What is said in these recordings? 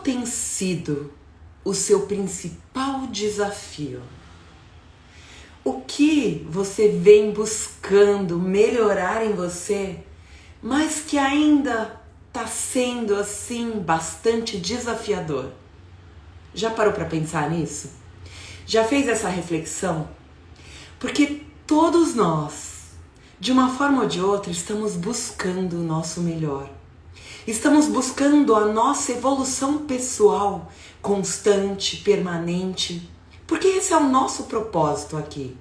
tem sido o seu principal desafio? O que você vem buscando melhorar em você, mas que ainda está sendo assim bastante desafiador? Já parou para pensar nisso? Já fez essa reflexão? Porque todos nós, de uma forma ou de outra, estamos buscando o nosso melhor. Estamos buscando a nossa evolução pessoal, constante, permanente, porque esse é o nosso propósito aqui.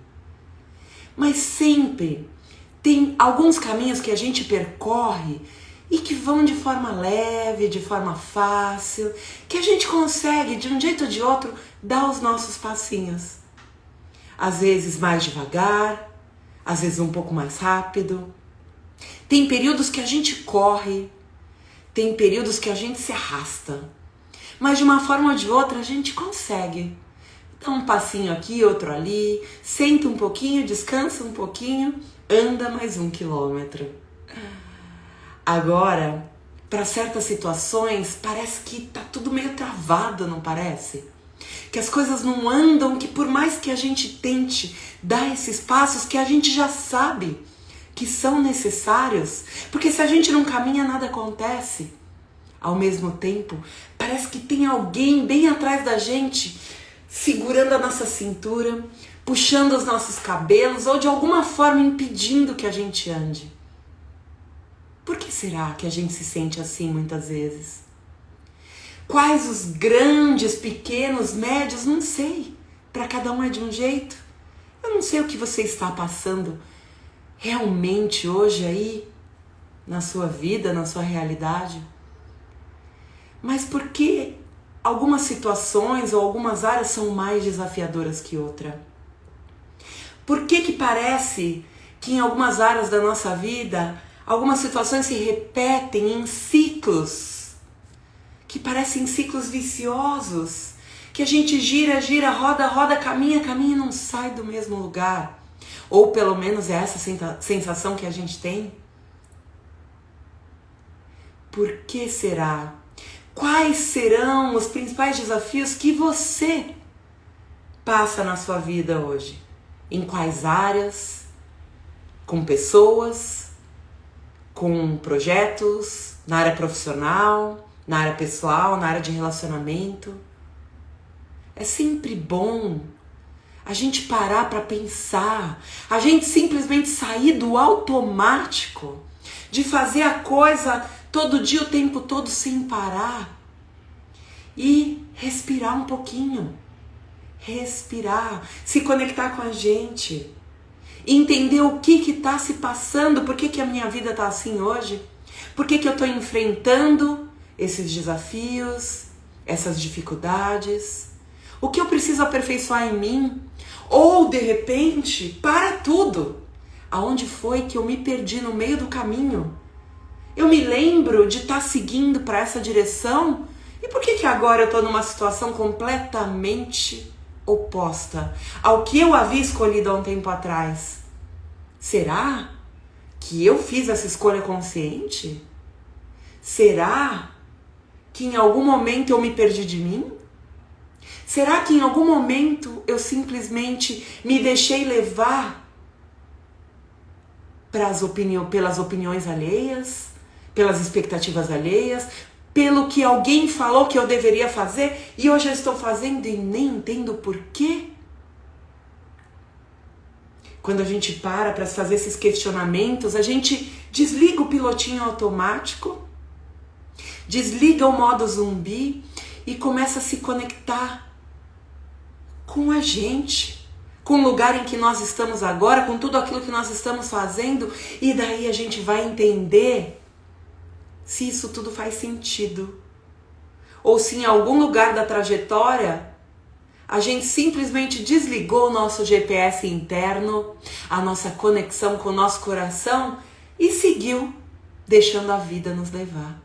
Mas sempre tem alguns caminhos que a gente percorre e que vão de forma leve, de forma fácil, que a gente consegue, de um jeito ou de outro, dar os nossos passinhos. Às vezes mais devagar, às vezes um pouco mais rápido. Tem períodos que a gente corre, tem períodos que a gente se arrasta. Mas de uma forma ou de outra a gente consegue. Dá um passinho aqui, outro ali, senta um pouquinho, descansa um pouquinho, anda mais 1 quilômetro. Agora, para certas situações, parece que tá tudo meio travado, não parece? Que as coisas não andam, que por mais que a gente tente dar esses passos que a gente já sabe que são necessários, porque se a gente não caminha, nada acontece. Ao mesmo tempo, parece que tem alguém bem atrás da gente, segurando a nossa cintura, puxando os nossos cabelos ou de alguma forma impedindo que a gente ande. Por que será que a gente se sente assim muitas vezes? Quais os grandes, pequenos, médios, não sei. Para cada um é de um jeito. Eu não sei o que você está passando realmente hoje aí, na sua vida, na sua realidade. Mas por que algumas situações ou algumas áreas são mais desafiadoras que outra? Por que parece que em algumas áreas da nossa vida, algumas situações se repetem em ciclos, que parecem ciclos viciosos, que a gente gira, gira, roda, roda, caminha, caminha e não sai do mesmo lugar? Ou pelo menos é essa sensação que a gente tem? Por que será? Quais serão os principais desafios que você passa na sua vida hoje? Em quais áreas? Com pessoas? Com projetos? Na área profissional? Na área pessoal? Na área de relacionamento? É sempre bom a gente parar para pensar, a gente simplesmente sair do automático, de fazer a coisa todo dia, o tempo todo, sem parar. E respirar um pouquinho. Respirar. Se conectar com a gente. Entender o que está se passando. Por que a minha vida está assim hoje? Por que eu estou enfrentando esses desafios, essas dificuldades? O que eu preciso aperfeiçoar em mim? Ou, de repente, para tudo. Aonde foi que eu me perdi no meio do caminho? Eu me lembro de estar seguindo para essa direção, e por que agora eu estou numa situação completamente oposta ao que eu havia escolhido há um tempo atrás? Será que eu fiz essa escolha consciente? Será que em algum momento eu me perdi de mim? Será que em algum momento eu simplesmente me deixei levar pelas opiniões alheias? Pelas expectativas alheias, pelo que alguém falou que eu deveria fazer e hoje eu estou fazendo e nem entendo por quê? Quando a gente para fazer esses questionamentos, a gente desliga o pilotinho automático, desliga o modo zumbi e começa a se conectar com a gente, com o lugar em que nós estamos agora, com tudo aquilo que nós estamos fazendo, e daí a gente vai entender se isso tudo faz sentido. Ou se em algum lugar da trajetória a gente simplesmente desligou o nosso GPS interno, a nossa conexão com o nosso coração e seguiu, deixando a vida nos levar.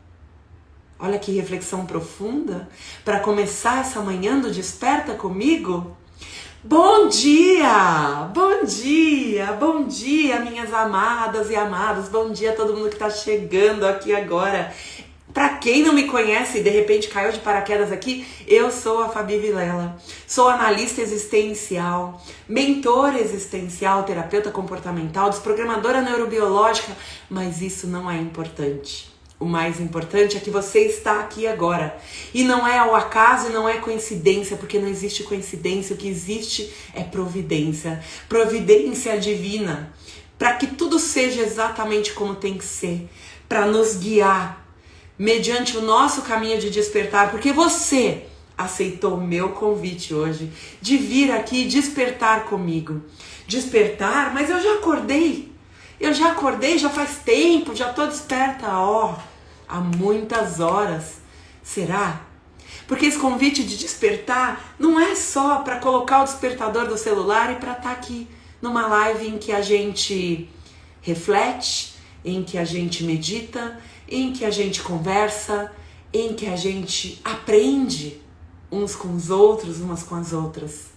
Olha que reflexão profunda para começar essa manhã do Desperta comigo. Bom dia! Bom dia! Bom dia, minhas amadas e amados! Bom dia a todo mundo que está chegando aqui agora. Para quem não me conhece e de repente caiu de paraquedas aqui, eu sou a Fabi Vilela, sou analista existencial, mentora existencial, terapeuta comportamental, desprogramadora neurobiológica, mas isso não é importante. O mais importante é que você está aqui agora. E não é ao acaso, não é coincidência, porque não existe coincidência, o que existe é providência. Providência divina, para que tudo seja exatamente como tem que ser, para nos guiar mediante o nosso caminho de despertar, porque você aceitou o meu convite hoje de vir aqui despertar comigo. Despertar, mas eu já acordei. Já faz tempo, já tô desperta, há muitas horas. Será? Porque esse convite de despertar não é só para colocar o despertador do celular e para estar aqui numa live em que a gente reflete, em que a gente medita, em que a gente conversa, em que a gente aprende uns com os outros, umas com as outras.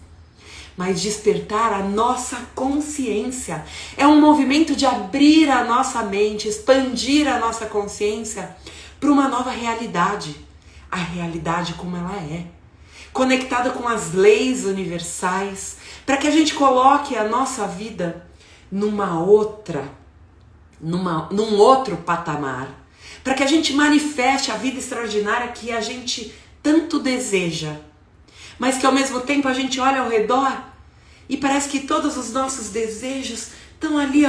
Mas despertar a nossa consciência é um movimento de abrir a nossa mente, expandir a nossa consciência para uma nova realidade. A realidade como ela é, conectada com as leis universais, para que a gente coloque a nossa vida num outro patamar, para que a gente manifeste a vida extraordinária que a gente tanto deseja, mas que ao mesmo tempo a gente olha ao redor e parece que todos os nossos desejos estão ali,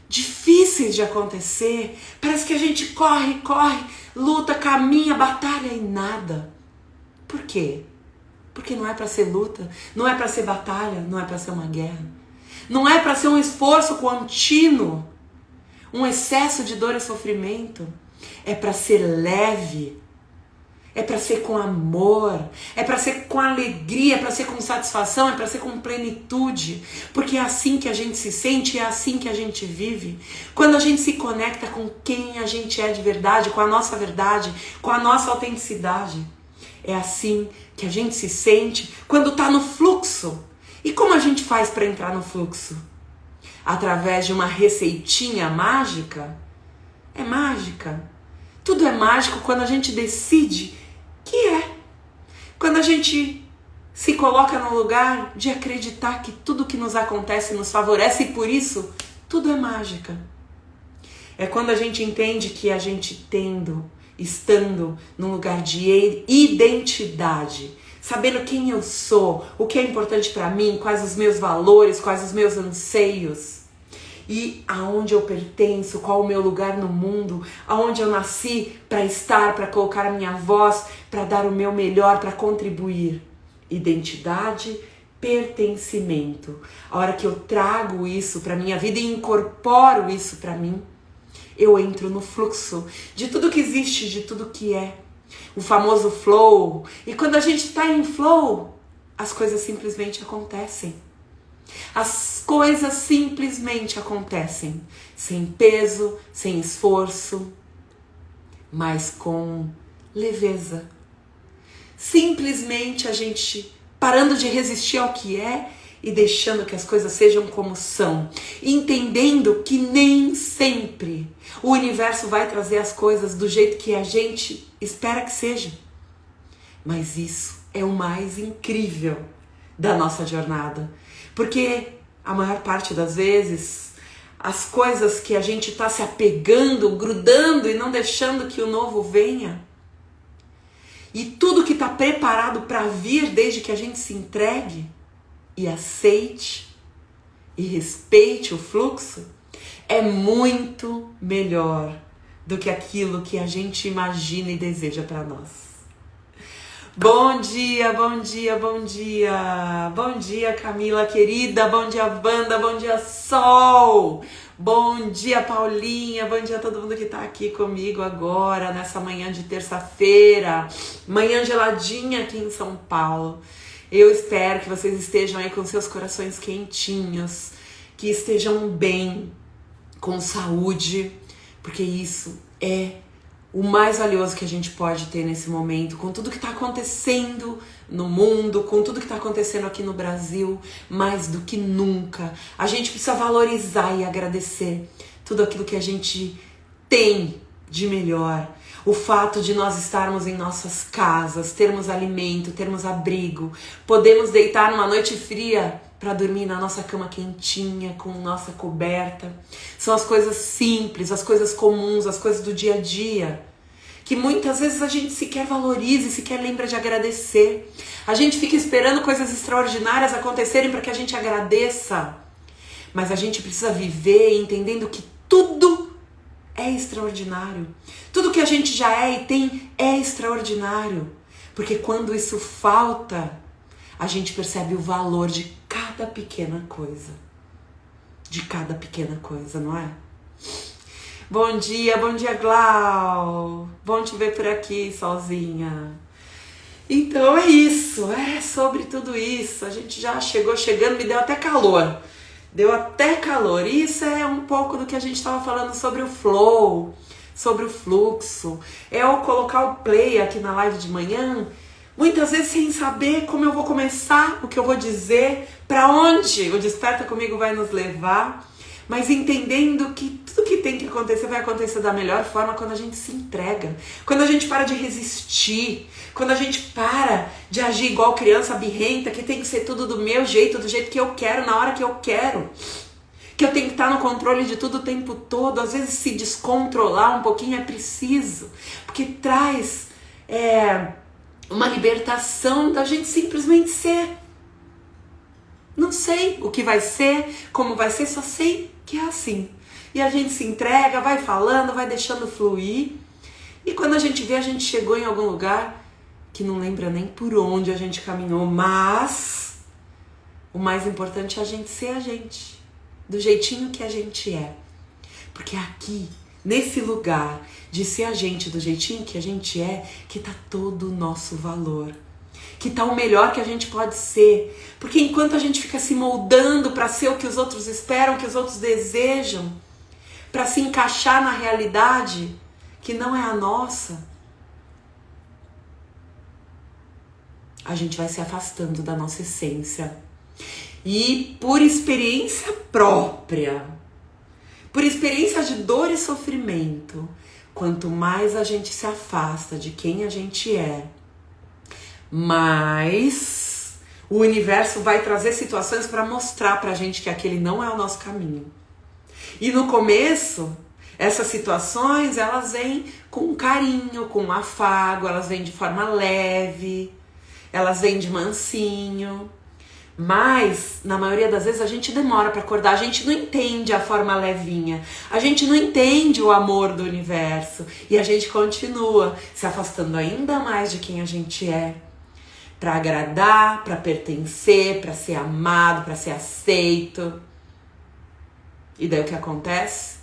difíceis de acontecer. Parece que a gente corre, luta, caminha, batalha e nada. Por quê? Porque não é para ser luta, não é para ser batalha, não é para ser uma guerra, não é para ser um esforço contínuo, um excesso de dor e sofrimento. É para ser leve, é para ser com amor, é para ser com alegria, é para ser com satisfação, é para ser com plenitude, porque é assim que a gente se sente, é assim que a gente vive. Quando a gente se conecta com quem a gente é de verdade, com a nossa autenticidade, é assim que a gente se sente quando está no fluxo. E como a gente faz para entrar no fluxo? Através de uma receitinha mágica? É mágica. Tudo é mágico quando a gente decide que é. Quando a gente se coloca no lugar de acreditar que tudo que nos acontece nos favorece e por isso tudo é mágica. É quando a gente entende que a gente estando num lugar de identidade, sabendo quem eu sou, o que é importante para mim, quais os meus valores, quais os meus anseios, e aonde eu pertenço, qual o meu lugar no mundo, aonde eu nasci para estar, para colocar a minha voz, para dar o meu melhor, para contribuir. Identidade, pertencimento. A hora que eu trago isso para minha vida e incorporo isso para mim, eu entro no fluxo de tudo que existe, de tudo que é. O famoso flow. E quando a gente está em flow, as coisas simplesmente acontecem. As coisas simplesmente acontecem, sem peso, sem esforço, mas com leveza. Simplesmente a gente parando de resistir ao que é e deixando que as coisas sejam como são, entendendo que nem sempre o universo vai trazer as coisas do jeito que a gente espera que seja. Mas isso é o mais incrível da nossa jornada. Porque a maior parte das vezes, as coisas que a gente está se apegando, grudando e não deixando que o novo venha, e tudo que está preparado para vir desde que a gente se entregue e aceite e respeite o fluxo, é muito melhor do que aquilo que a gente imagina e deseja para nós. Bom dia, bom dia, bom dia. Bom dia, Camila querida. Bom dia, Wanda. Bom dia, Sol. Bom dia, Paulinha. Bom dia a todo mundo que tá aqui comigo agora, nessa manhã de terça-feira. Manhã geladinha aqui em São Paulo. Eu espero que vocês estejam aí com seus corações quentinhos, que estejam bem, com saúde, porque isso é o mais valioso que a gente pode ter nesse momento, com tudo que está acontecendo no mundo, com tudo que está acontecendo aqui no Brasil, mais do que nunca. A gente precisa valorizar e agradecer tudo aquilo que a gente tem de melhor. O fato de nós estarmos em nossas casas, termos alimento, termos abrigo, podemos deitar numa noite fria para dormir na nossa cama quentinha, com nossa coberta. São as coisas simples, as coisas comuns, as coisas do dia a dia, que muitas vezes a gente sequer valoriza e sequer lembra de agradecer. A gente fica esperando coisas extraordinárias acontecerem para que a gente agradeça. Mas a gente precisa viver entendendo que tudo é extraordinário. Tudo que a gente já é e tem é extraordinário. Porque quando isso falta, a gente percebe o valor de cada pequena coisa. De cada pequena coisa, não é? Bom dia, Glau. Bom te ver por aqui, sozinha. Então é isso, é sobre tudo isso. A gente já chegando, me deu até calor. E isso é um pouco do que a gente estava falando sobre o flow, sobre o fluxo. É eu colocar o play aqui na live de manhã, muitas vezes sem saber como eu vou começar, o que eu vou dizer, para onde o Desperta Comigo vai nos levar, mas entendendo que tudo que tem que acontecer vai acontecer da melhor forma quando a gente se entrega, quando a gente para de resistir, quando a gente para de agir igual criança birrenta, que tem que ser tudo do meu jeito, do jeito que eu quero, na hora que eu quero, que eu tenho que estar no controle de tudo o tempo todo. Às vezes se descontrolar um pouquinho é preciso, porque traz uma libertação da gente simplesmente ser. Não sei o que vai ser, como vai ser, só sei que é assim. E a gente se entrega, vai falando, vai deixando fluir. E quando a gente vê, a gente chegou em algum lugar que não lembra nem por onde a gente caminhou. Mas o mais importante é a gente ser a gente, do jeitinho que a gente é. Porque aqui, nesse lugar de ser a gente, do jeitinho que a gente é, que tá todo o nosso valor. Que tá o melhor que a gente pode ser. Porque enquanto a gente fica se moldando para ser o que os outros esperam, o que os outros desejam, para se encaixar na realidade que não é a nossa, a gente vai se afastando da nossa essência. E por experiência própria, por experiência de dor e sofrimento, quanto mais a gente se afasta de quem a gente é, mas o universo vai trazer situações para mostrar pra gente que aquele não é o nosso caminho. E no começo, essas situações, elas vêm com carinho, com afago, elas vêm de forma leve, elas vêm de mansinho. Mas, na maioria das vezes, a gente demora para acordar, a gente não entende a forma levinha, a gente não entende o amor do universo e a gente continua se afastando ainda mais de quem a gente é. Para agradar, para pertencer, para ser amado, para ser aceito. E daí o que acontece?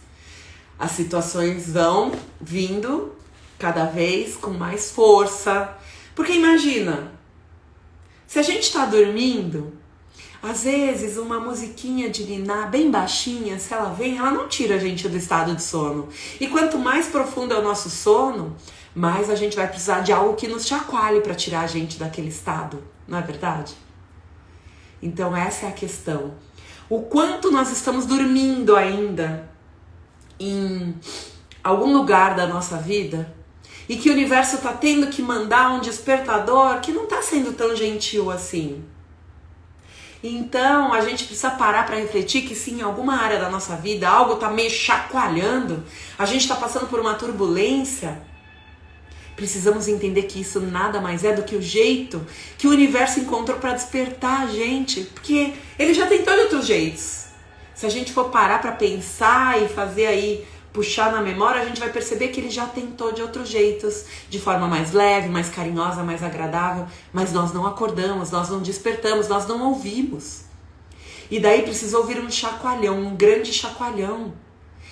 As situações vão vindo cada vez com mais força. Porque imagina, se a gente está dormindo, às vezes uma musiquinha de niná bem baixinha, se ela vem, ela não tira a gente do estado de sono. E quanto mais profundo é o nosso sono, mais a gente vai precisar de algo que nos chacoalhe para tirar a gente daquele estado, não é verdade? Então essa é a questão. O quanto nós estamos dormindo ainda em algum lugar da nossa vida e que o universo está tendo que mandar um despertador que não está sendo tão gentil assim. Então a gente precisa parar para refletir que se em alguma área da nossa vida algo está meio chacoalhando, a gente está passando por uma turbulência, precisamos entender que isso nada mais é do que o jeito que o universo encontrou para despertar a gente, porque ele já tentou de outros jeitos. Se a gente for parar para pensar e fazer aí, puxar na memória, a gente vai perceber que ele já tentou de outros jeitos, de forma mais leve, mais carinhosa, mais agradável, mas nós não acordamos, nós não despertamos, nós não ouvimos. E daí precisa ouvir um chacoalhão, um grande chacoalhão.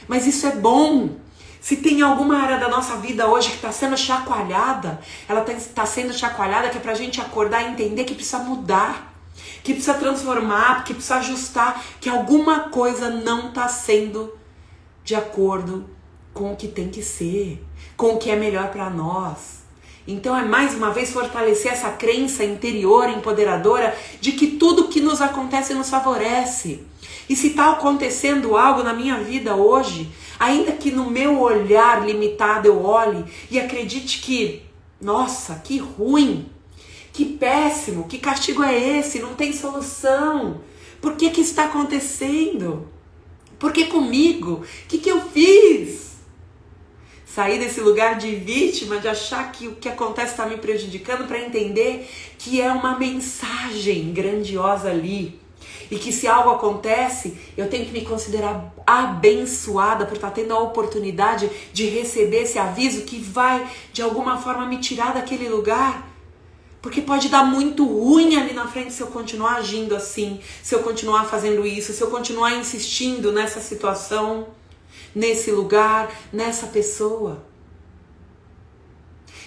Mas isso é bom. Se tem alguma área da nossa vida hoje que está sendo chacoalhada, ela está sendo chacoalhada que é para a gente acordar e entender que precisa mudar, que precisa transformar, que precisa ajustar, que alguma coisa não está sendo de acordo com o que tem que ser, com o que é melhor para nós. Então é mais uma vez fortalecer essa crença interior empoderadora de que tudo que nos acontece nos favorece. E se está acontecendo algo na minha vida hoje, Ainda que no meu olhar limitado eu olhe e acredite que, nossa, que ruim, que péssimo, que castigo é esse? Não tem solução. Por que está acontecendo? Por que comigo? O que eu fiz? Sair desse lugar de vítima, de achar que o que acontece está me prejudicando, para entender que é uma mensagem grandiosa ali. E que se algo acontece, eu tenho que me considerar abençoada por estar tendo a oportunidade de receber esse aviso que vai, de alguma forma, me tirar daquele lugar. Porque pode dar muito ruim ali na frente se eu continuar agindo assim, se eu continuar fazendo isso, se eu continuar insistindo nessa situação, nesse lugar, nessa pessoa.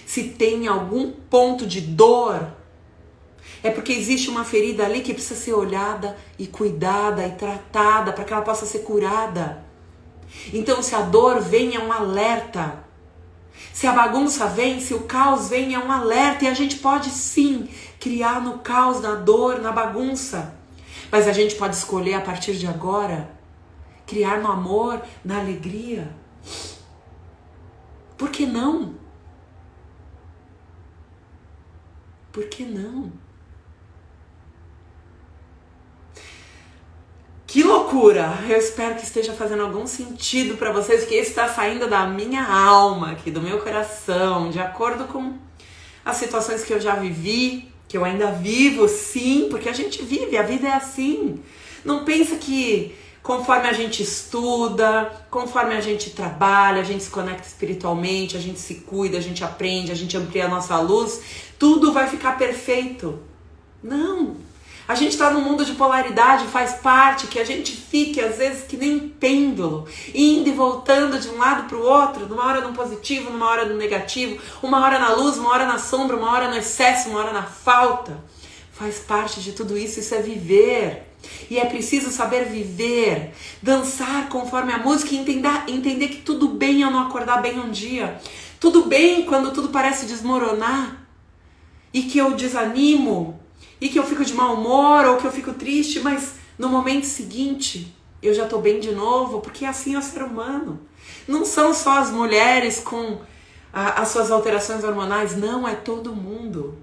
Se tem algum ponto de dor, é porque existe uma ferida ali que precisa ser olhada e cuidada e tratada para que ela possa ser curada. Então, se a dor vem, é um alerta. Se a bagunça vem, se o caos vem, é um alerta. E a gente pode sim criar no caos, na dor, na bagunça. Mas a gente pode escolher a partir de agora criar no amor, na alegria. Por que não? Por que não? Que loucura! Eu espero que esteja fazendo algum sentido para vocês, que isso está saindo da minha alma, aqui do meu coração, de acordo com as situações que eu já vivi, que eu ainda vivo, sim, porque a gente vive, a vida é assim. Não pensa que conforme a gente estuda, conforme a gente trabalha, a gente se conecta espiritualmente, a gente se cuida, a gente aprende, a gente amplia a nossa luz, tudo vai ficar perfeito. Não! A gente está num mundo de polaridade, faz parte que a gente fique, às vezes, que nem pêndulo, indo e voltando de um lado para o outro, numa hora no positivo, numa hora no negativo, uma hora na luz, uma hora na sombra, uma hora no excesso, uma hora na falta. Faz parte de tudo isso, isso é viver. E é preciso saber viver, dançar conforme a música e entender que tudo bem eu não acordar bem um dia. Tudo bem quando tudo parece desmoronar e que eu desanimo. E que eu fico de mau humor ou que eu fico triste, mas no momento seguinte eu já tô bem de novo, porque assim é o ser humano. Não são só as mulheres com as suas alterações hormonais, não, é todo mundo.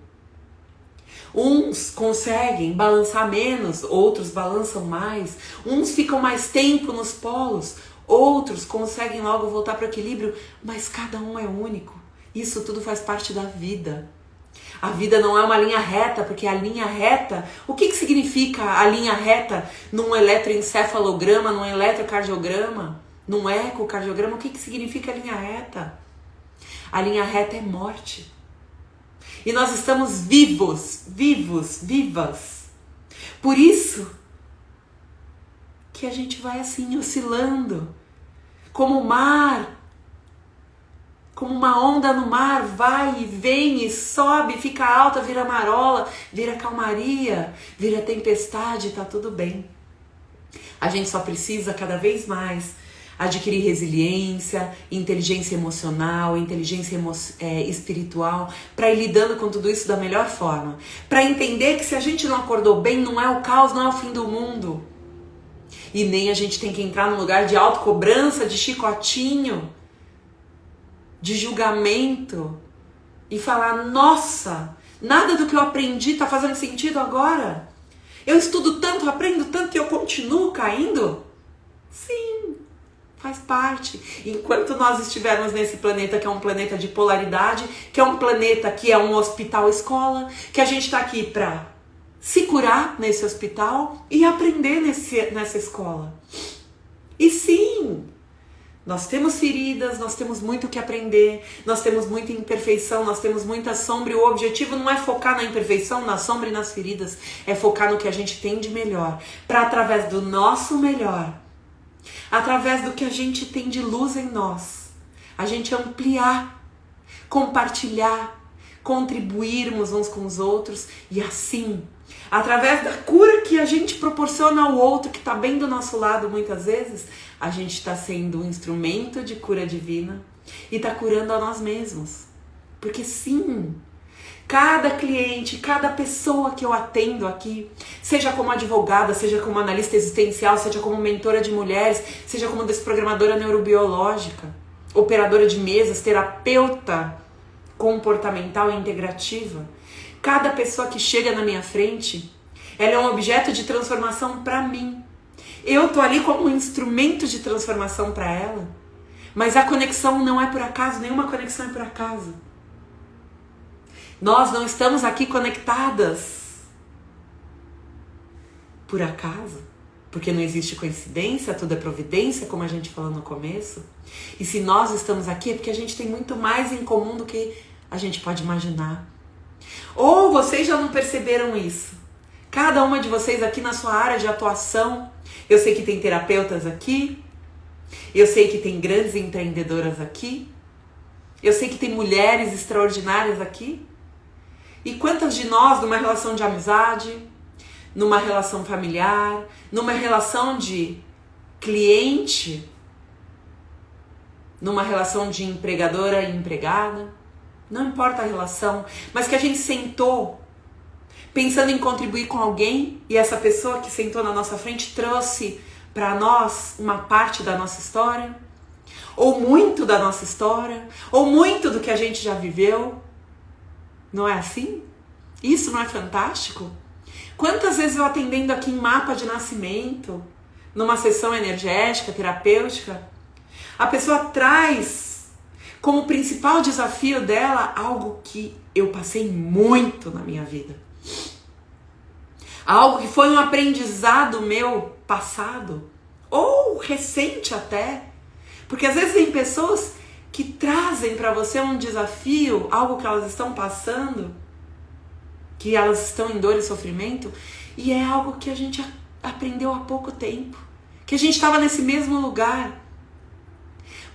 Uns conseguem balançar menos, outros balançam mais. Uns ficam mais tempo nos polos, outros conseguem logo voltar para o equilíbrio, mas cada um é único. Isso tudo faz parte da vida. A vida não é uma linha reta, porque a linha reta, o que significa a linha reta num eletroencefalograma, num eletrocardiograma, num ecocardiograma? O que significa a linha reta? A linha reta é morte. E nós estamos vivos, vivas. Por isso que a gente vai assim, oscilando, como o mar. Como uma onda no mar, vai e vem e sobe, fica alta, vira marola, vira calmaria, vira tempestade, tá tudo bem. A gente só precisa cada vez mais adquirir resiliência, inteligência emocional, inteligência espiritual, para ir lidando com tudo isso da melhor forma. Para entender que se a gente não acordou bem, não é o caos, não é o fim do mundo. E nem a gente tem que entrar num lugar de autocobrança, de chicotinho, de julgamento e falar, nossa, nada do que eu aprendi tá fazendo sentido agora? Eu estudo tanto, aprendo tanto e eu continuo caindo? Sim, faz parte. Enquanto nós estivermos nesse planeta que é um planeta de polaridade, que é um planeta que é um hospital-escola, que a gente tá aqui pra se curar nesse hospital e aprender nessa escola. E sim, nós temos feridas, nós temos muito o que aprender, nós temos muita imperfeição, nós temos muita sombra e o objetivo não é focar na imperfeição, na sombra e nas feridas, é focar no que a gente tem de melhor, para através do nosso melhor, através do que a gente tem de luz em nós, a gente ampliar, compartilhar, contribuirmos uns com os outros e assim, através da cura que a gente proporciona ao outro que está bem do nosso lado muitas vezes, a gente está sendo um instrumento de cura divina e está curando a nós mesmos. Porque sim, Cada cliente, cada pessoa que eu atendo aqui, seja como advogada, seja como analista existencial, seja como mentora de mulheres, seja como desprogramadora neurobiológica, operadora de mesas, terapeuta comportamental e integrativa, cada pessoa que chega na minha frente, ela é um objeto de transformação para mim. Eu tô ali como um instrumento de transformação para ela, mas a conexão não é por acaso, nenhuma conexão é por acaso. Nós não estamos aqui conectadas por acaso, porque não existe coincidência, tudo é providência, como a gente falou no começo. E se nós estamos aqui é porque a gente tem muito mais em comum do que a gente pode imaginar. Ou vocês já não perceberam isso? Cada uma de vocês aqui na sua área de atuação, eu sei que tem terapeutas aqui, eu sei que tem grandes empreendedoras aqui, eu sei que tem mulheres extraordinárias aqui. E quantas de nós, numa relação de amizade, numa relação familiar, numa relação de cliente, numa relação de empregadora e empregada, não importa a relação, mas que a gente sentou pensando em contribuir com alguém e essa pessoa que sentou na nossa frente trouxe para nós uma parte da nossa história, ou muito da nossa história, ou muito do que a gente já viveu. Não é assim? Isso não é fantástico? Quantas vezes eu atendendo aqui em mapa de nascimento, numa sessão energética, terapêutica, a pessoa traz como principal desafio dela algo que eu passei muito na minha vida. Algo que foi um aprendizado meu passado, ou recente até. Porque às vezes tem pessoas que trazem para você um desafio, algo que elas estão passando, que elas estão em dor e sofrimento, e é algo que a gente aprendeu há pouco tempo, que a gente estava nesse mesmo lugar.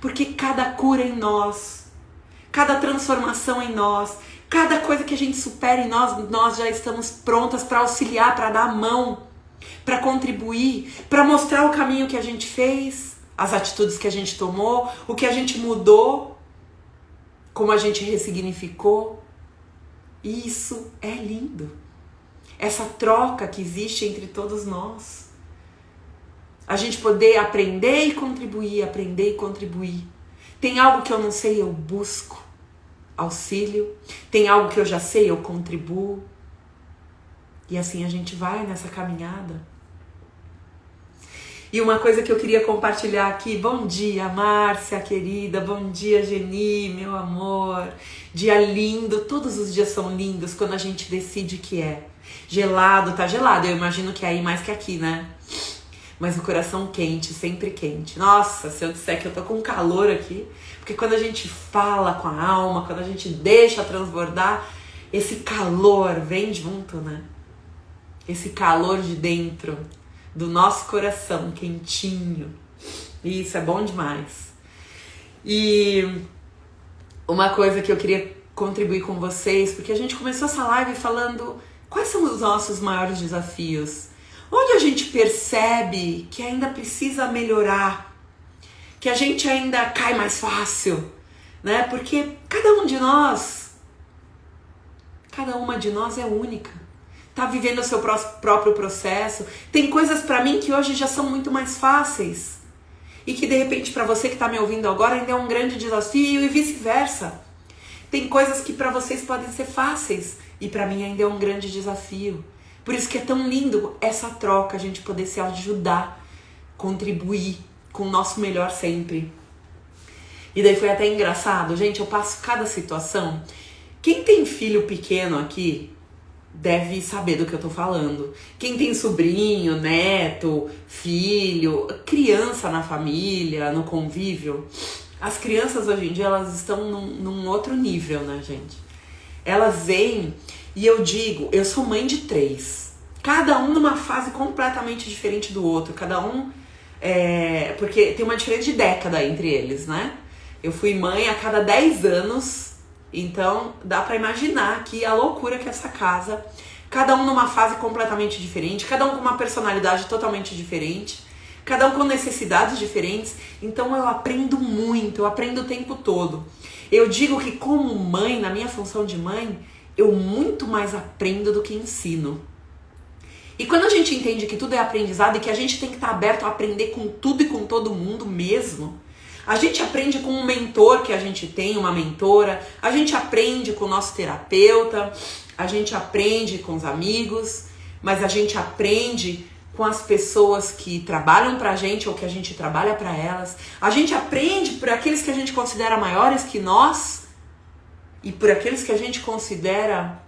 Porque cada cura em nós, cada transformação em nós, cada coisa que a gente supera em nós, nós já estamos prontas para auxiliar, para dar a mão, para contribuir, para mostrar o caminho que a gente fez, as atitudes que a gente tomou, o que a gente mudou, como a gente ressignificou. Isso é lindo. Essa troca que existe entre todos nós. A gente poder aprender e contribuir, aprender e contribuir. Tem algo que eu não sei, eu busco auxílio. Tem algo que eu já sei, eu contribuo. E assim a gente vai nessa caminhada. E uma coisa que eu queria compartilhar aqui, bom dia Márcia querida, bom dia Geni, meu amor, dia lindo, todos os dias são lindos quando a gente decide que é. Gelado, tá gelado, eu imagino que é aí mais que aqui, né? Mas o coração quente, sempre quente. Nossa, se eu disser que eu tô com calor aqui, porque quando a gente fala com a alma, quando a gente deixa transbordar, esse calor vem junto, né? Esse calor de dentro do nosso coração, quentinho. Isso é bom demais. E uma coisa que eu queria contribuir com vocês, porque a gente começou essa live falando quais são os nossos maiores desafios, onde a gente percebe que ainda precisa melhorar, que a gente ainda cai mais fácil, né? Porque cada uma de nós é única. Tá vivendo o seu próprio processo. Tem coisas pra mim que hoje já são muito mais fáceis. E que de repente pra você que tá me ouvindo agora ainda é um grande desafio e vice-versa. Tem coisas que pra vocês podem ser fáceis e pra mim ainda é um grande desafio. Por isso que é tão lindo essa troca, a gente poder se ajudar, contribuir com o nosso melhor sempre. E daí foi até engraçado, gente, eu passo cada situação. Quem tem filho pequeno aqui deve saber do que eu tô falando. Quem tem sobrinho, neto, filho, criança na família, no convívio, as crianças hoje em dia, elas estão num outro nível, né, gente? Elas vêm, e eu digo, eu sou mãe de 3. Cada um numa fase completamente diferente do outro. Cada um, porque tem uma diferença de década entre eles, né? Eu fui mãe a cada 10 anos. Então, dá pra imaginar aqui a loucura que é essa casa. Cada um numa fase completamente diferente, cada um com uma personalidade totalmente diferente, cada um com necessidades diferentes. Então, eu aprendo muito, eu aprendo o tempo todo. Eu digo que como mãe, na minha função de mãe, eu muito mais aprendo do que ensino. E quando a gente entende que tudo é aprendizado e que a gente tem que estar aberto a aprender com tudo e com todo mundo mesmo, a gente aprende com um mentor que a gente tem, uma mentora, a gente aprende com o nosso terapeuta, a gente aprende com os amigos, mas a gente aprende com as pessoas que trabalham pra gente ou que a gente trabalha pra elas. A gente aprende por aqueles que a gente considera maiores que nós e por aqueles que a gente considera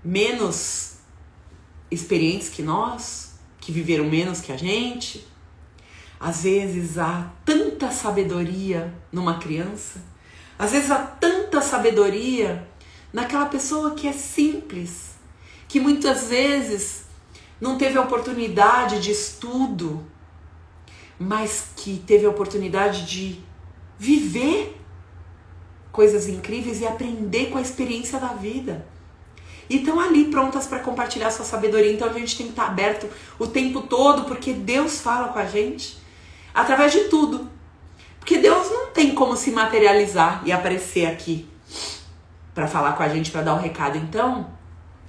menos experientes que nós, que viveram menos que a gente. Às vezes há tanta sabedoria numa criança, às vezes há tanta sabedoria naquela pessoa que é simples, que muitas vezes não teve a oportunidade de estudo, mas que teve a oportunidade de viver coisas incríveis e aprender com a experiência da vida. E estão ali prontas para compartilhar sua sabedoria. Então a gente tem que estar aberto o tempo todo, porque Deus fala com a gente através de tudo. Porque Deus não tem como se materializar e aparecer aqui para falar com a gente, para dar o recado. Então,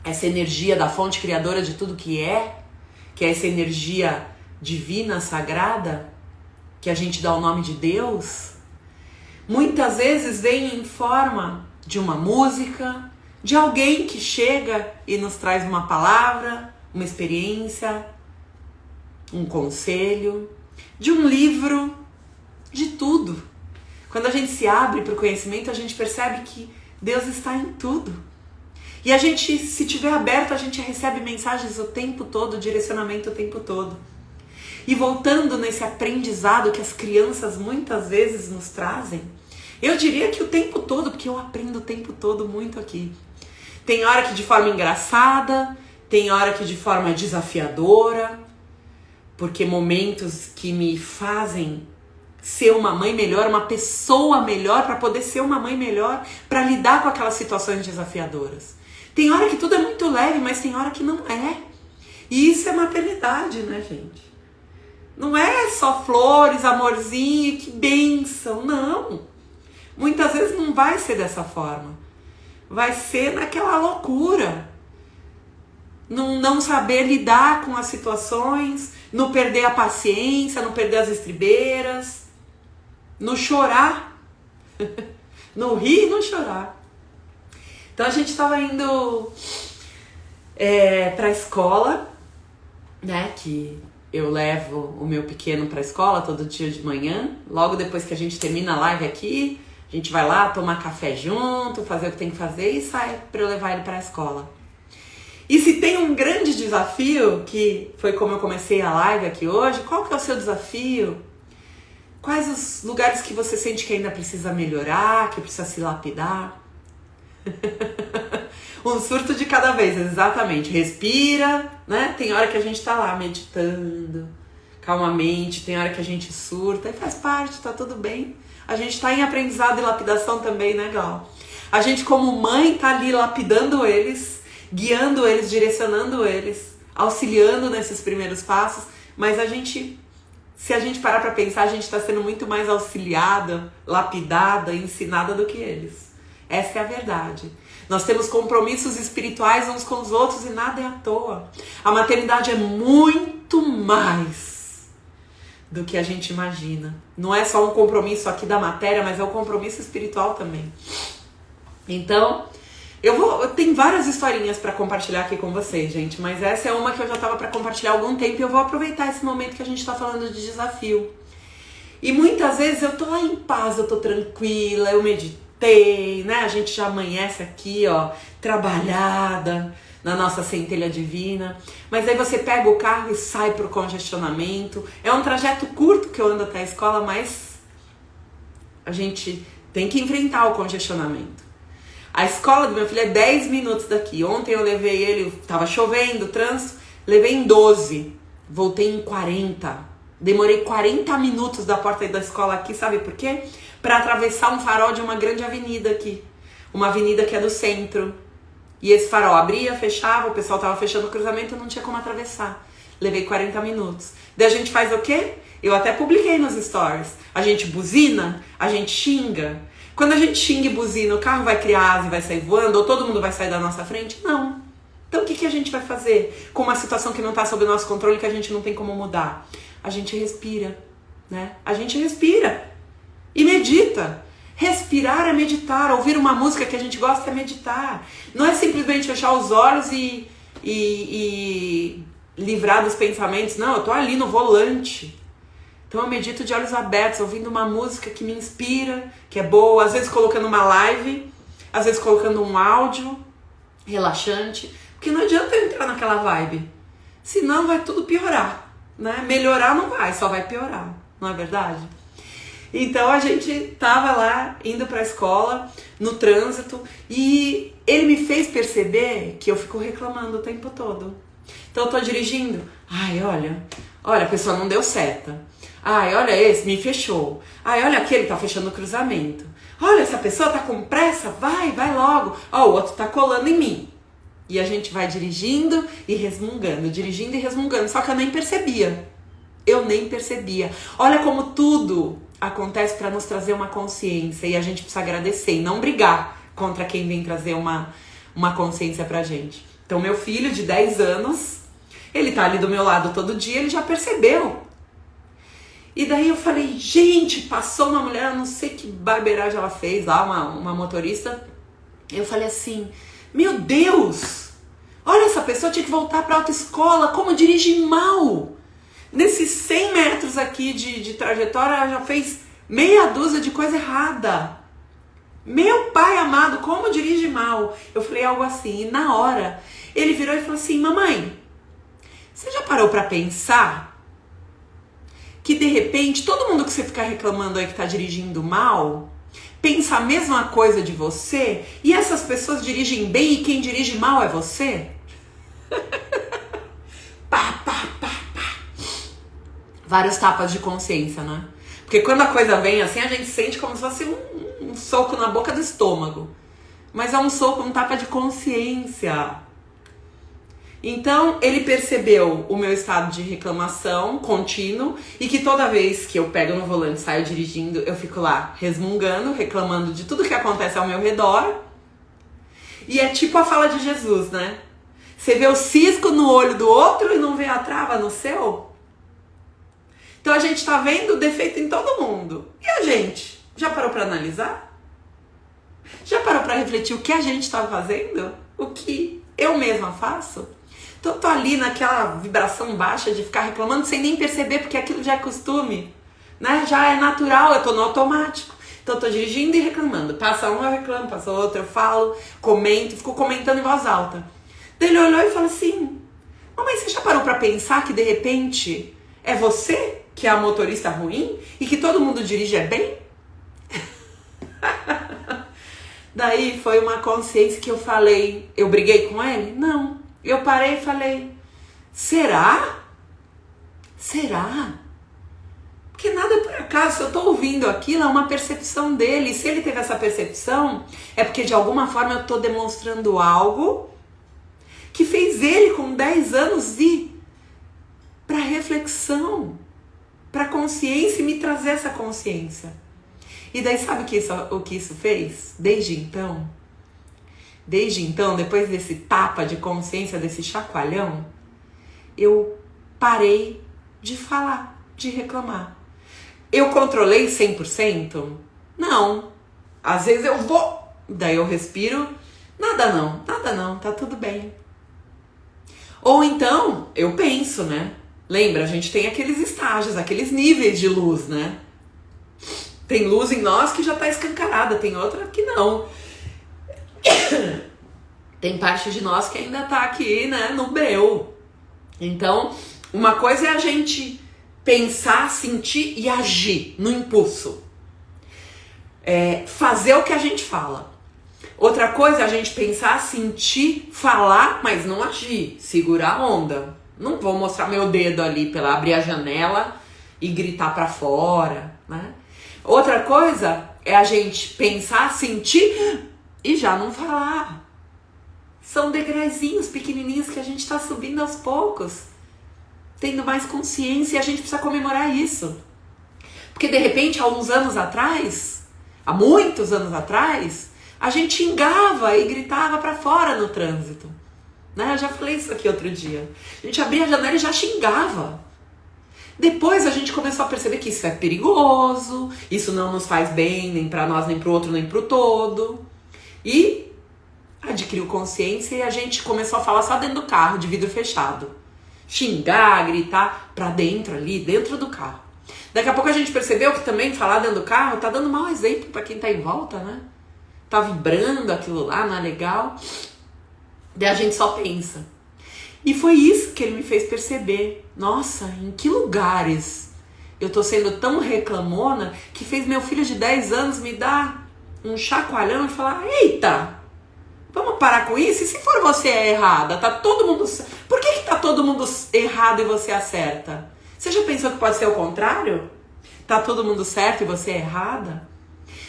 essa energia da fonte criadora de tudo que é essa energia divina, sagrada, que a gente dá o nome de Deus, muitas vezes vem em forma de uma música, de alguém que chega e nos traz uma palavra, uma experiência, um conselho, de um livro, de tudo. Quando a gente se abre para o conhecimento, a gente percebe que Deus está em tudo. E a gente, se tiver aberto, a gente recebe mensagens o tempo todo, direcionamento o tempo todo. E voltando nesse aprendizado que as crianças muitas vezes nos trazem, eu diria que o tempo todo, porque eu aprendo o tempo todo muito aqui. Tem hora que de forma engraçada, tem hora que de forma desafiadora, porque momentos que me fazem ser uma mãe melhor, uma pessoa melhor, para poder ser uma mãe melhor, para lidar com aquelas situações desafiadoras. Tem hora que tudo é muito leve, mas tem hora que não é. E isso é maternidade, né, gente? Não é só flores, amorzinho, que bênção, não. Muitas vezes não vai ser dessa forma. Vai ser naquela loucura. Não saber lidar com as situações, não perder a paciência, não perder as estribeiras, não chorar, não rir e não chorar. Então a gente estava indo para a escola, né, que eu levo o meu pequeno para a escola todo dia de manhã. Logo depois que a gente termina a live aqui, a gente vai lá tomar café junto, fazer o que tem que fazer e sai para eu levar ele para a escola. E se tem um grande desafio, que foi como eu comecei a live aqui hoje, qual que é o seu desafio? Quais os lugares que você sente que ainda precisa melhorar, que precisa se lapidar? Um surto de cada vez, exatamente. Respira, né? Tem hora que a gente tá lá meditando, calmamente, tem hora que a gente surta, e faz parte, tá tudo bem. A gente tá em aprendizado e lapidação também, né, Gal? A gente como mãe tá ali lapidando eles, guiando eles, direcionando eles, auxiliando nesses primeiros passos, mas a gente, se a gente parar pra pensar, a gente tá sendo muito mais auxiliada, lapidada, ensinada do que eles. Essa é a verdade. Nós temos compromissos espirituais uns com os outros e nada é à toa. A maternidade é muito mais do que a gente imagina. Não é só um compromisso aqui da matéria, mas é um compromisso espiritual também. Então, eu tenho várias historinhas para compartilhar aqui com vocês, gente, mas essa é uma que eu já estava para compartilhar há algum tempo e eu vou aproveitar esse momento que a gente está falando de desafio. E muitas vezes eu tô lá em paz, eu tô tranquila, eu meditei, né? A gente já amanhece aqui, ó, trabalhada na nossa centelha divina. Mas aí você pega o carro e sai pro congestionamento. É um trajeto curto que eu ando até a escola, mas a gente tem que enfrentar o congestionamento. A escola do meu filho é 10 minutos daqui. Ontem eu levei ele, tava chovendo, trânsito, levei em 12, voltei em 40. Demorei 40 minutos da porta da escola aqui, sabe por quê? Para atravessar um farol de uma grande avenida aqui. Uma avenida que é do centro. E esse farol abria, fechava, o pessoal tava fechando o cruzamento, não tinha como atravessar. Levei 40 minutos. Daí a gente faz o quê? Eu até publiquei nos stories. A gente buzina, a gente xinga. Quando a gente xinga e buzina, o carro vai criar asa e vai sair voando, ou todo mundo vai sair da nossa frente? Não. Então o que a gente vai fazer com uma situação que não está sob o nosso controle, que a gente não tem como mudar? A gente respira, né? A gente respira e medita. Respirar é meditar, ouvir uma música que a gente gosta é meditar. Não é simplesmente fechar os olhos e livrar dos pensamentos. Não, eu tô ali no volante. Então eu medito de olhos abertos, ouvindo uma música que me inspira, que é boa, às vezes colocando uma live, às vezes colocando um áudio relaxante, porque não adianta eu entrar naquela vibe, senão vai tudo piorar, né? Melhorar não vai, só vai piorar, não é verdade? Então a gente tava lá, indo pra escola, no trânsito, e ele me fez perceber que eu fico reclamando o tempo todo. Então eu tô dirigindo, ai, olha, a pessoa não deu seta. Ai, olha esse, me fechou. Ai, olha aquele, tá fechando o cruzamento. Olha, essa pessoa tá com pressa, vai logo. Ó, o outro tá colando em mim. E a gente vai dirigindo e resmungando, só que eu nem percebia. Olha como tudo acontece para nos trazer uma consciência e a gente precisa agradecer e não brigar contra quem vem trazer uma consciência pra gente. Então, meu filho de 10 anos, ele tá ali do meu lado todo dia, ele já percebeu. E daí eu falei, gente, passou uma mulher, eu não sei que barbeiragem ela fez lá, uma motorista. Eu falei assim, meu Deus, olha, essa pessoa tinha que voltar pra autoescola, como dirige mal. Nesses 100 metros aqui de trajetória, ela já fez meia dúzia de coisa errada. Meu pai amado, como dirige mal. Eu falei algo assim, e na hora, ele virou e falou assim, mamãe, você já parou pra pensar que de repente, todo mundo que você ficar reclamando aí que tá dirigindo mal, pensa a mesma coisa de você, e essas pessoas dirigem bem e quem dirige mal é você? Pá. Vários tapas de consciência, né? Porque quando a coisa vem assim, a gente sente como se fosse um soco na boca do estômago. Mas é um soco, um tapa de consciência. Então, ele percebeu o meu estado de reclamação contínuo e que toda vez que eu pego no volante e saio dirigindo, eu fico lá resmungando, reclamando de tudo que acontece ao meu redor. E é tipo a fala de Jesus, né? Você vê o cisco no olho do outro e não vê a trava no seu? Então a gente tá vendo defeito em todo mundo. E a gente? Já parou pra analisar? Já parou pra refletir o que a gente tá fazendo? O que eu mesma faço? Então eu tô ali naquela vibração baixa de ficar reclamando sem nem perceber, porque aquilo já é costume, né? Já é natural, eu tô no automático. Então eu tô dirigindo e reclamando. Passa um, eu reclamo, passa outro, eu falo, comento, fico comentando em voz alta. Daí ele olhou e falou assim, mamãe, você já parou pra pensar que de repente é você que é a motorista ruim e que todo mundo dirige bem? Daí foi uma consciência que eu falei, eu briguei com ele? Não. Eu parei e falei, será? Será? Porque nada é por acaso, se eu tô ouvindo aquilo, é uma percepção dele. E se ele teve essa percepção, é porque de alguma forma eu tô demonstrando algo que fez ele com 10 anos ir para reflexão, para consciência e me trazer essa consciência. E daí sabe o que isso fez? Desde então, depois desse tapa de consciência, desse chacoalhão, eu parei de falar, de reclamar. Eu controlei 100%? Não. Às vezes eu vou, daí eu respiro, nada não, tá tudo bem. Ou então, eu penso, né? Lembra, a gente tem aqueles estágios, aqueles níveis de luz, né? Tem luz em nós que já tá escancarada, tem outra que não. Tem parte de nós que ainda tá aqui, né, no breu. Então, uma coisa é a gente pensar, sentir e agir no impulso. Fazer o que a gente fala. Outra coisa é a gente pensar, sentir, falar, mas não agir. Segurar a onda. Não vou mostrar meu dedo ali pra abrir a janela e gritar pra fora, né? Outra coisa é a gente pensar, sentir e já não falar. São degraizinhos pequenininhos que a gente tá subindo aos poucos, tendo mais consciência, e a gente precisa comemorar isso. Porque de repente, há uns anos atrás, há muitos anos atrás, a gente xingava e gritava pra fora no trânsito. Né? Eu já falei isso aqui outro dia. A gente abria a janela e já xingava. Depois a gente começou a perceber que isso é perigoso, isso não nos faz bem, nem pra nós, nem pro outro, nem pro todo. E adquiriu consciência e a gente começou a falar só dentro do carro, de vidro fechado. Xingar, gritar pra dentro ali, dentro do carro. Daqui a pouco a gente percebeu que também falar dentro do carro tá dando mau exemplo pra quem tá em volta, né? Tá vibrando aquilo lá, não é legal. Daí a gente só pensa. E foi isso que ele me fez perceber. Nossa, em que lugares eu tô sendo tão reclamona que fez meu filho de 10 anos me dar um chacoalhão e falar: eita, vamos parar com isso? E se for você é errada? Tá todo mundo... Por que tá todo mundo errado e você acerta? Você já pensou que pode ser o contrário? Tá todo mundo certo e você é errada?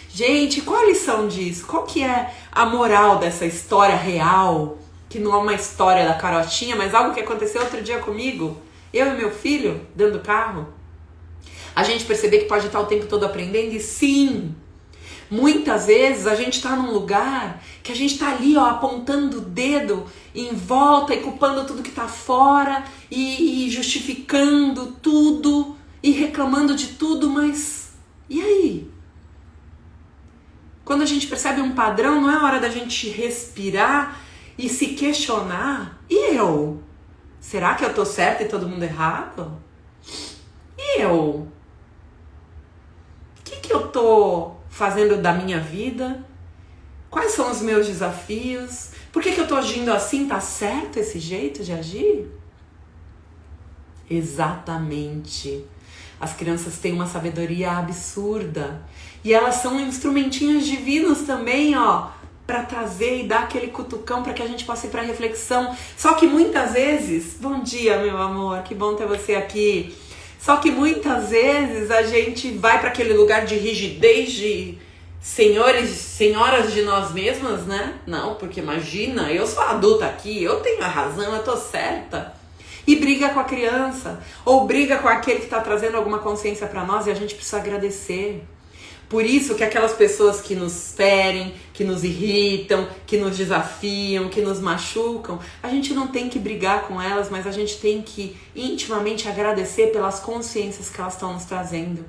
Gente, qual a lição disso? Qual que é a moral dessa história real? Que não é uma história da carotinha, mas algo que aconteceu outro dia comigo. Eu e meu filho, dentro do carro. A gente perceber que pode estar o tempo todo aprendendo. E sim, muitas vezes a gente está num lugar que a gente está ali, ó, apontando o dedo em volta e culpando tudo que está fora e justificando tudo e reclamando de tudo, mas e aí? Quando a gente percebe um padrão, não é hora da gente respirar e se questionar: e eu? Será que eu tô certa e todo mundo errado? E eu? O que eu tô fazendo da minha vida? Quais são os meus desafios? Por que eu tô agindo assim? Tá certo esse jeito de agir? Exatamente. As crianças têm uma sabedoria absurda. E elas são instrumentinhos divinos também, ó, para trazer e dar aquele cutucão para que a gente possa ir para reflexão. Só que muitas vezes, bom dia meu amor, que bom ter você aqui. Só que muitas vezes a gente vai para aquele lugar de rigidez, de senhores, senhoras de nós mesmas, né? Não, porque imagina, eu sou adulta aqui, eu tenho a razão, eu tô certa. E briga com a criança, ou briga com aquele que está trazendo alguma consciência para nós e a gente precisa agradecer. Por isso que aquelas pessoas que nos ferem, que nos irritam, que nos desafiam, que nos machucam, a gente não tem que brigar com elas, mas a gente tem que intimamente agradecer pelas consciências que elas estão nos trazendo.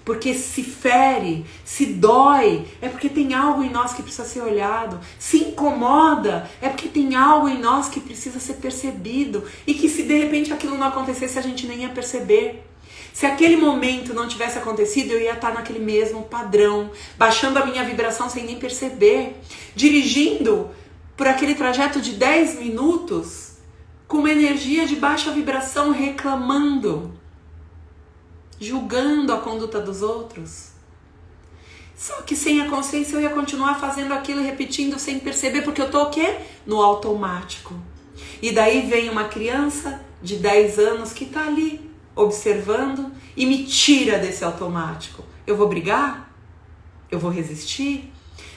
Porque se fere, se dói, é porque tem algo em nós que precisa ser olhado. Se incomoda, é porque tem algo em nós que precisa ser percebido. E que se de repente aquilo não acontecesse, a gente nem ia perceber. Se aquele momento não tivesse acontecido, eu ia estar naquele mesmo padrão, baixando a minha vibração sem nem perceber, dirigindo por aquele trajeto de 10 minutos com uma energia de baixa vibração, reclamando, julgando a conduta dos outros. Só que sem a consciência eu ia continuar fazendo aquilo e repetindo sem perceber, porque eu tô o quê? No automático. E daí vem uma criança de 10 anos que tá ali, observando e me tira desse automático. Eu vou brigar? Eu vou resistir?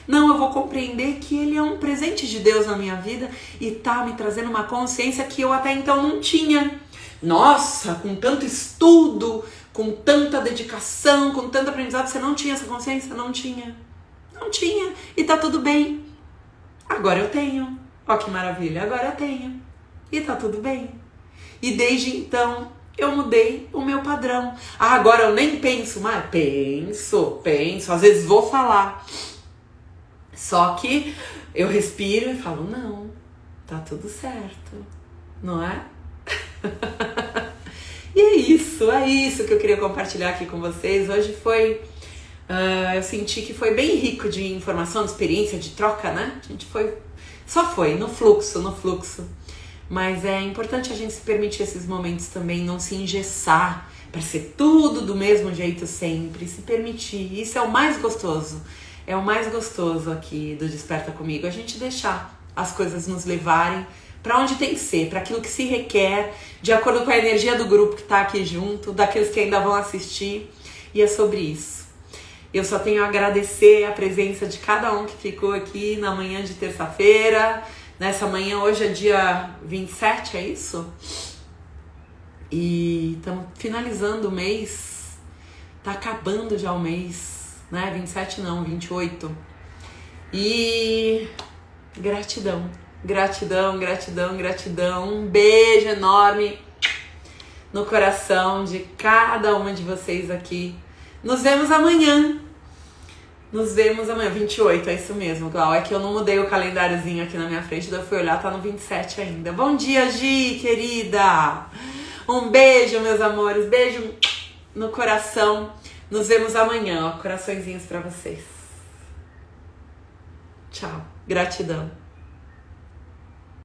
Não, eu vou compreender que ele é um presente de Deus na minha vida e tá me trazendo uma consciência que eu até então não tinha. Nossa, com tanto estudo, com tanta dedicação, com tanto aprendizado, você não tinha essa consciência? Não tinha. Não tinha. E tá tudo bem. Agora eu tenho. Ó que maravilha, agora eu tenho. E tá tudo bem. E desde então eu mudei o meu padrão. Ah, agora eu nem penso mais. Penso. Às vezes vou falar. Só que eu respiro e falo, não, tá tudo certo. Não é? E é isso que eu queria compartilhar aqui com vocês. Hoje foi... eu senti que foi bem rico de informação, de experiência, de troca, né? A gente foi... Só foi, no fluxo. Mas é importante a gente se permitir esses momentos também, não se engessar para ser tudo do mesmo jeito sempre, se permitir. Isso é o mais gostoso. É o mais gostoso aqui do Desperta Comigo, a gente deixar as coisas nos levarem para onde tem que ser, para aquilo que se requer, de acordo com a energia do grupo que está aqui junto, daqueles que ainda vão assistir. E é sobre isso. Eu só tenho a agradecer a presença de cada um que ficou aqui na manhã de terça-feira. Nessa manhã, hoje é dia 27, é isso? E estamos finalizando o mês. Tá acabando já o mês. né? 27 não, 28. E gratidão, gratidão, gratidão, gratidão. Um beijo enorme no coração de cada uma de vocês aqui. Nos vemos amanhã. Nos vemos amanhã, 28, é isso mesmo, Glau. É que eu não mudei o calendáriozinho aqui na minha frente, daí eu fui olhar, tá no 27 ainda. Bom dia, Gi, querida! Um beijo, meus amores, beijo no coração. Nos vemos amanhã, ó, coraçõezinhos pra vocês. Tchau, gratidão.